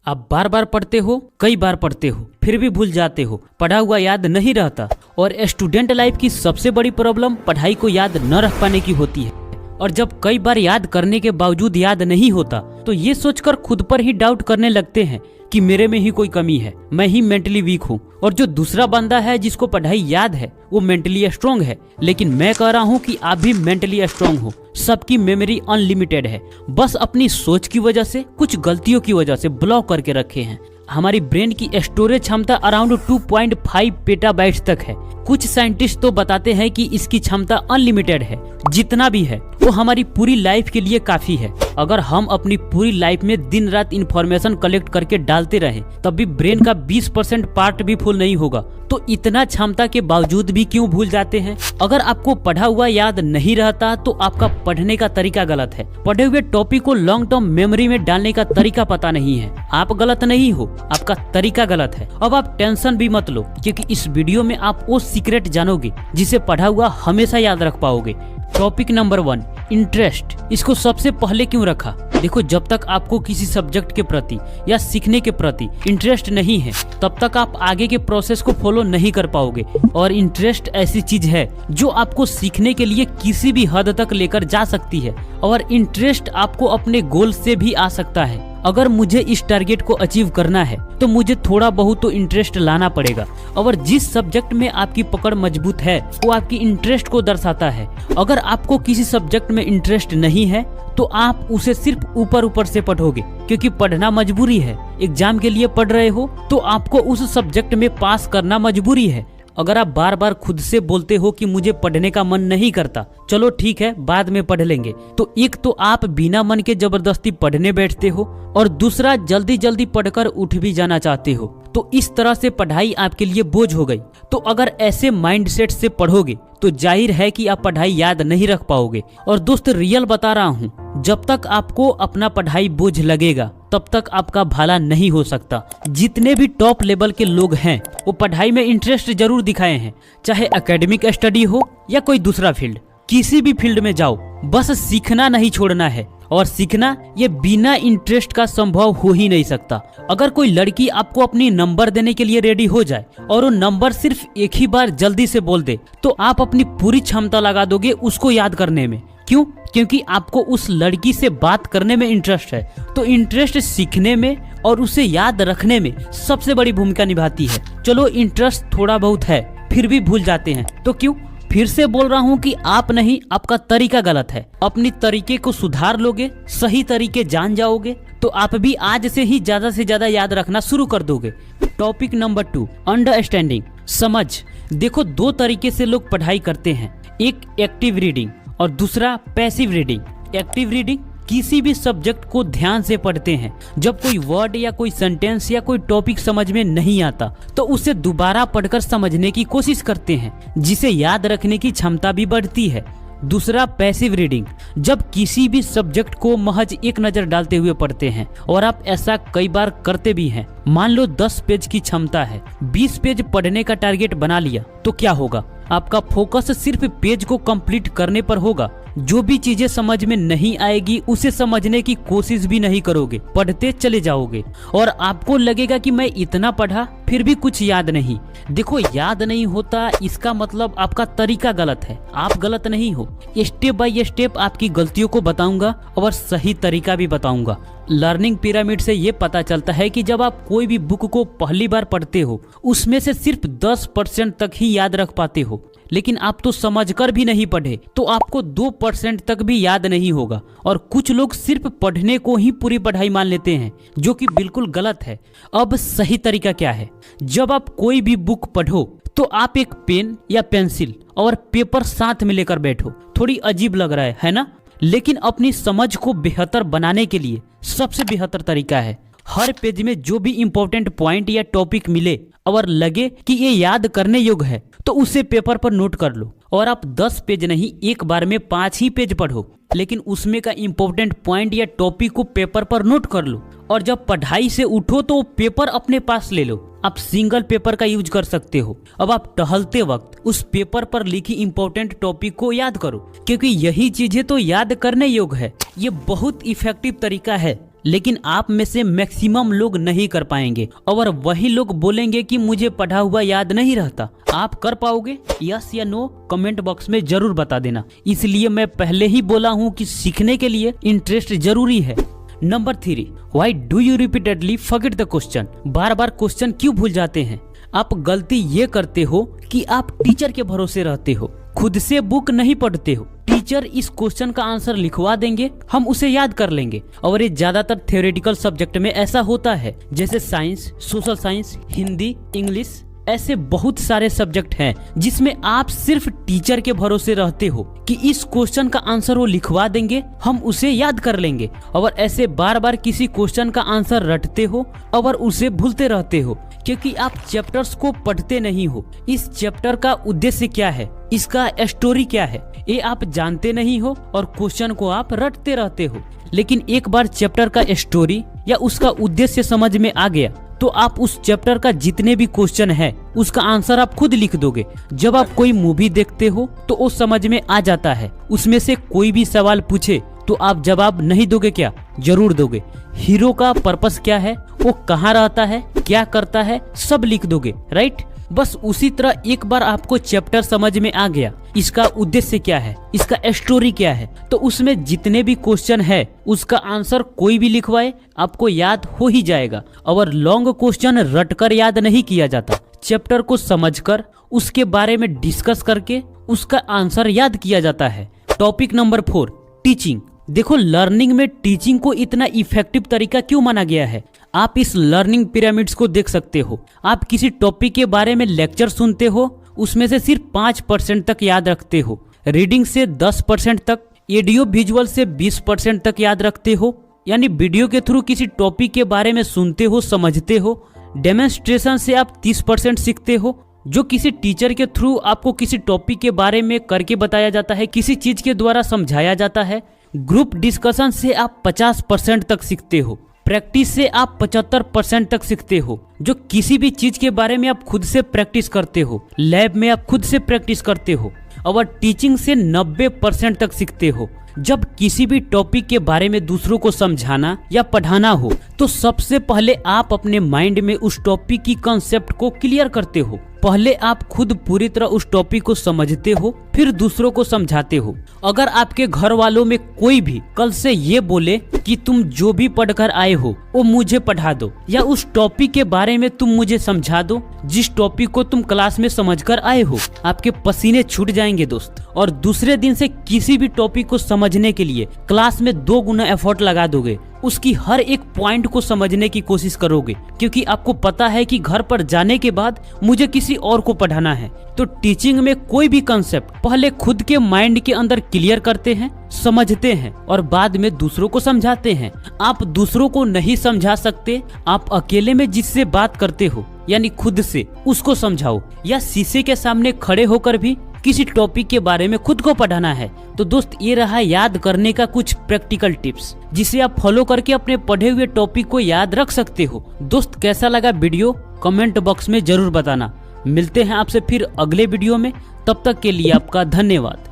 आप बार बार पढ़ते हो, कई बार पढ़ते हो, फिर भी भूल जाते हो, पढ़ा हुआ याद नहीं रहता। और स्टूडेंट लाइफ की सबसे बड़ी प्रॉब्लम पढ़ाई को याद न रख पाने की होती है। और जब कई बार याद करने के बावजूद याद नहीं होता तो ये सोचकर खुद पर ही डाउट करने लगते हैं कि मेरे में ही कोई कमी है, मैं ही मेंटली वीक हूँ। और जो दूसरा बंदा है जिसको पढ़ाई याद है वो मेंटली स्ट्रांग है। लेकिन मैं कह रहा हूँ कि आप भी मेंटली स्ट्रांग हो। सबकी मेमोरी अनलिमिटेड है, बस अपनी सोच की वजह से, कुछ गलतियों की वजह से ब्लॉक करके रखे हैं। हमारी ब्रेन की स्टोरेज क्षमता अराउंड 2.5 पेटाबाइट्स तक है। कुछ साइंटिस्ट तो बताते हैं कि इसकी क्षमता अनलिमिटेड है। जितना भी है वो हमारी पूरी लाइफ के लिए काफी है। अगर हम अपनी पूरी लाइफ में दिन रात इंफॉर्मेशन कलेक्ट करके डालते रहें तब भी ब्रेन का 20% पार्ट भी फुल नहीं होगा। तो इतना क्षमता के बावजूद भी क्यों भूल जाते हैं? अगर आपको पढ़ा हुआ याद नहीं रहता तो आपका पढ़ने का तरीका गलत है। पढ़े हुए टॉपिक को लॉन्ग टर्म मेमोरी में डालने का तरीका पता नहीं है। आप गलत नहीं हो, आपका तरीका गलत है। अब आप टेंशन भी मत लो, क्योंकि इस वीडियो में आप वो सीक्रेट जानोगे जिसे पढ़ा हुआ हमेशा याद रख पाओगे। Topic number 1, interest. इसको सबसे पहले क्यों रखा? देखो, जब तक आपको किसी सब्जेक्ट के प्रति या सीखने के प्रति इंटरेस्ट नहीं है तब तक आप आगे के प्रोसेस को फॉलो नहीं कर पाओगे। और इंटरेस्ट ऐसी चीज है जो आपको सीखने के लिए किसी भी हद तक लेकर जा सकती है। और इंटरेस्ट आपको अपने गोल से भी आ सकता है। अगर मुझे इस टारगेट को अचीव करना है तो मुझे थोड़ा बहुत तो इंटरेस्ट लाना पड़ेगा। और जिस सब्जेक्ट में आपकी पकड़ मजबूत है वो आपकी इंटरेस्ट को दर्शाता है। अगर आपको किसी सब्जेक्ट में इंटरेस्ट नहीं है तो आप उसे सिर्फ ऊपर ऊपर से पढ़ोगे, क्योंकि पढ़ना मजबूरी है। एग्जाम के लिए पढ़ रहे हो तो आपको उस सब्जेक्ट में पास करना मजबूरी है। अगर आप बार बार खुद से बोलते हो कि मुझे पढ़ने का मन नहीं करता, चलो ठीक है बाद में पढ़ लेंगे, तो एक तो आप बिना मन के जबरदस्ती पढ़ने बैठते हो और दूसरा जल्दी जल्दी पढ़कर उठ भी जाना चाहते हो। तो इस तरह से पढ़ाई आपके लिए बोझ हो गई। तो अगर ऐसे माइंडसेट से पढ़ोगे तो जाहिर है कि आप पढ़ाई याद नहीं रख पाओगे। और दोस्त, रियल बता रहा हूँ, जब तक आपको अपना पढ़ाई बोझ लगेगा तब तक आपका भला नहीं हो सकता। जितने भी टॉप लेवल के लोग हैं वो पढ़ाई में इंटरेस्ट जरूर दिखाए हैं, चाहे एकेडमिक स्टडी हो या कोई दूसरा फील्ड। किसी भी फील्ड में जाओ, बस सीखना नहीं छोड़ना है। और सीखना ये बिना इंटरेस्ट का संभव हो ही नहीं सकता। अगर कोई लड़की आपको अपनी नंबर देने के लिए रेडी हो जाए और वो नंबर सिर्फ एक ही बार जल्दी से बोल दे तो आप अपनी पूरी क्षमता लगा दोगे उसको याद करने में। क्यों? क्योंकि आपको उस लड़की से बात करने में इंटरेस्ट है। तो इंटरेस्ट सीखने में और उसे याद रखने में सबसे बड़ी भूमिका निभाती है। चलो, इंटरेस्ट थोड़ा बहुत है फिर भी भूल जाते हैं तो क्यों? फिर से बोल रहा हूँ कि आप नहीं, आपका तरीका गलत है। अपनी तरीके को सुधार लोगे, सही तरीके जान जाओगे तो आप भी आज से ही ज्यादा से ज्यादा याद रखना शुरू कर दोगे। टॉपिक नंबर 2, अंडरस्टैंडिंग, समझ। देखो, 2 तरीके से लोग पढ़ाई करते हैं, एक एक्टिव रीडिंग और दूसरा पैसिव रीडिंग। एक्टिव रीडिंग किसी भी सब्जेक्ट को ध्यान से पढ़ते हैं। जब कोई वर्ड या कोई सेंटेंस या कोई टॉपिक समझ में नहीं आता तो उसे दोबारा पढ़कर समझने की कोशिश करते हैं, जिसे याद रखने की क्षमता भी बढ़ती है। दूसरा पैसिव रीडिंग, जब किसी भी सब्जेक्ट को महज एक नजर डालते हुए पढ़ते हैं। और आप ऐसा कई बार करते भी हैं। मान लो 10 पेज की क्षमता है, 20 पेज पढ़ने का टारगेट बना लिया तो क्या होगा? आपका फोकस सिर्फ पेज को कंप्लीट करने पर होगा। जो भी चीजें समझ में नहीं आएगी उसे समझने की कोशिश भी नहीं करोगे, पढ़ते चले जाओगे। और आपको लगेगा कि मैं इतना पढ़ा फिर भी कुछ याद नहीं। देखो, याद नहीं होता इसका मतलब आपका तरीका गलत है, आप गलत नहीं हो। स्टेप बाय स्टेप आपकी गलतियों को बताऊंगा और सही तरीका भी बताऊंगा। लर्निंग पिरामिड से ये पता चलता है कि जब आप कोई भी बुक को पहली बार पढ़ते हो उसमें से सिर्फ 10% तक ही याद रख पाते हो। लेकिन आप तो समझकर भी नहीं पढ़े तो आपको 2% तक भी याद नहीं होगा। और कुछ लोग सिर्फ पढ़ने को ही पूरी पढ़ाई मान लेते हैं, जो कि बिल्कुल गलत है। अब सही तरीका क्या है? जब आप कोई भी बुक पढ़ो तो आप एक पेन या पेंसिल और पेपर साथ में लेकर बैठो। थोड़ी अजीब लग रहा है ना? लेकिन अपनी समझ को बेहतर बनाने के लिए सबसे बेहतर तरीका है, हर पेज में जो भी इंपॉर्टेंट पॉइंट या टॉपिक मिले और लगे कि ये याद करने योग्य है तो उसे पेपर पर नोट कर लो। और आप 10 पेज नहीं, एक बार में 5 ही पेज पढ़ो, लेकिन उसमें का इंपॉर्टेंट पॉइंट या टॉपिक को पेपर पर नोट कर लो। और जब पढ़ाई से उठो तो पेपर अपने पास ले लो। आप सिंगल पेपर का यूज कर सकते हो। अब आप टहलते वक्त उस पेपर पर लिखी इंपॉर्टेंट टॉपिक को याद करो, क्योंकि यही चीजें तो याद करने योग्य है। ये बहुत इफेक्टिव तरीका है लेकिन आप में से मैक्सिमम लोग नहीं कर पाएंगे और वही लोग बोलेंगे कि मुझे पढ़ा हुआ याद नहीं रहता। आप कर पाओगे? यस या नो कमेंट बॉक्स में जरूर बता देना। इसलिए मैं पहले ही बोला हूँ कि सीखने के लिए इंटरेस्ट जरूरी है। Number 3, why do you repeatedly forget the question? Bar bar question क्यों भूल जाते हैं? आप गलती ये करते हो कि आप टीचर के भरोसे रहते हो, खुद से बुक नहीं पढ़ते हो। टीचर इस क्वेश्चन का आंसर लिखवा देंगे, हम उसे याद कर लेंगे। और ये ज्यादातर थ्योरेटिकल सब्जेक्ट में ऐसा होता है, जैसे science, social science, Hindi, English, ऐसे बहुत सारे सब्जेक्ट हैं जिसमें आप सिर्फ टीचर के भरोसे रहते हो कि इस क्वेश्चन का आंसर वो लिखवा देंगे, हम उसे याद कर लेंगे। और ऐसे बार बार किसी क्वेश्चन का आंसर रटते हो और उसे भूलते रहते हो क्योंकि आप चैप्टर्स को पढ़ते नहीं हो। इस चैप्टर का उद्देश्य क्या है, इसका स्टोरी क्या है, ये आप जानते नहीं हो और क्वेश्चन को आप रटते रहते हो। लेकिन एक बार चैप्टर का स्टोरी या उसका उद्देश्य समझ में आ गया तो आप उस चैप्टर का जितने भी क्वेश्चन है उसका आंसर आप खुद लिख दोगे। जब आप कोई मूवी देखते हो तो वो समझ में आ जाता है, उसमें से कोई भी सवाल पूछे तो आप जवाब नहीं दोगे क्या? जरूर दोगे। हीरो का पर्पस क्या है, वो कहाँ रहता है, क्या करता है, सब लिख दोगे, राइट? बस उसी तरह एक बार आपको चैप्टर समझ में आ गया, इसका उद्देश्य क्या है, इसका स्टोरी क्या है, तो उसमें जितने भी क्वेश्चन है उसका आंसर कोई भी लिखवाए आपको याद हो ही जाएगा। और लॉन्ग क्वेश्चन रटकर याद नहीं किया जाता, चैप्टर को समझकर उसके बारे में डिस्कस करके उसका आंसर याद किया जाता है। Topic number 4, teaching. देखो, लर्निंग में टीचिंग को इतना इफेक्टिव तरीका क्यों माना गया है? आप इस लर्निंग पिरामिड्स को देख सकते हो। आप किसी टॉपिक के बारे में लेक्चर सुनते हो, उसमें से सिर्फ 5% तक याद रखते हो, रीडिंग से 10% तक, ऑडियो विजुअल से 20% तक याद रखते हो, यानी वीडियो के थ्रू किसी टॉपिक के बारे में सुनते हो, समझते हो। डेमोन्स्ट्रेशन से आप 30% सीखते हो, जो किसी टीचर के थ्रू आपको किसी टॉपिक के बारे में करके बताया जाता है, किसी चीज के द्वारा समझाया जाता है। ग्रुप डिस्कशन से आप 50% तक सीखते हो, प्रैक्टिस से आप 75% तक सीखते हो, जो किसी भी चीज के बारे में आप खुद से प्रैक्टिस करते हो, लैब में आप खुद से प्रैक्टिस करते हो। और टीचिंग से 90% तक सीखते हो। जब किसी भी टॉपिक के बारे में दूसरों को समझाना या पढ़ाना हो तो सबसे पहले आप अपने माइंड में उस टॉपिक की कॉन्सेप्ट को क्लियर करते हो। पहले आप खुद पूरी तरह उस टॉपिक को समझते हो, फिर दूसरों को समझाते हो। अगर आपके घर वालों में कोई भी कल से ये बोले कि तुम जो भी पढ़कर आए हो वो मुझे पढ़ा दो, या उस टॉपिक के बारे में तुम मुझे समझा दो जिस टॉपिक को तुम क्लास में समझकर आए हो, आपके पसीने छूट जाएंगे दोस्त। और दूसरे दिन से किसी भी टॉपिक को समझने के लिए क्लास में 2 गुना एफर्ट लगा दोगे, उसकी हर एक पॉइंट को समझने की कोशिश करोगे, क्योंकि आपको पता है कि घर पर जाने के बाद मुझे किसी और को पढ़ाना है। तो टीचिंग में कोई भी कंसेप्ट पहले खुद के माइंड के अंदर क्लियर करते हैं, समझते हैं और बाद में दूसरों को समझाते हैं। आप दूसरों को नहीं समझा सकते, आप अकेले में जिससे बात करते हो यानी खुद से, उसको समझाओ। या शीशे के सामने खड़े होकर भी किसी टॉपिक के बारे में खुद को पढ़ाना है। तो दोस्त, ये रहा याद करने का कुछ प्रैक्टिकल टिप्स, जिसे आप फॉलो करके अपने पढ़े हुए टॉपिक को याद रख सकते हो। दोस्त, कैसा लगा वीडियो कमेंट बॉक्स में जरूर बताना। मिलते हैं आपसे फिर अगले वीडियो में, तब तक के लिए आपका धन्यवाद।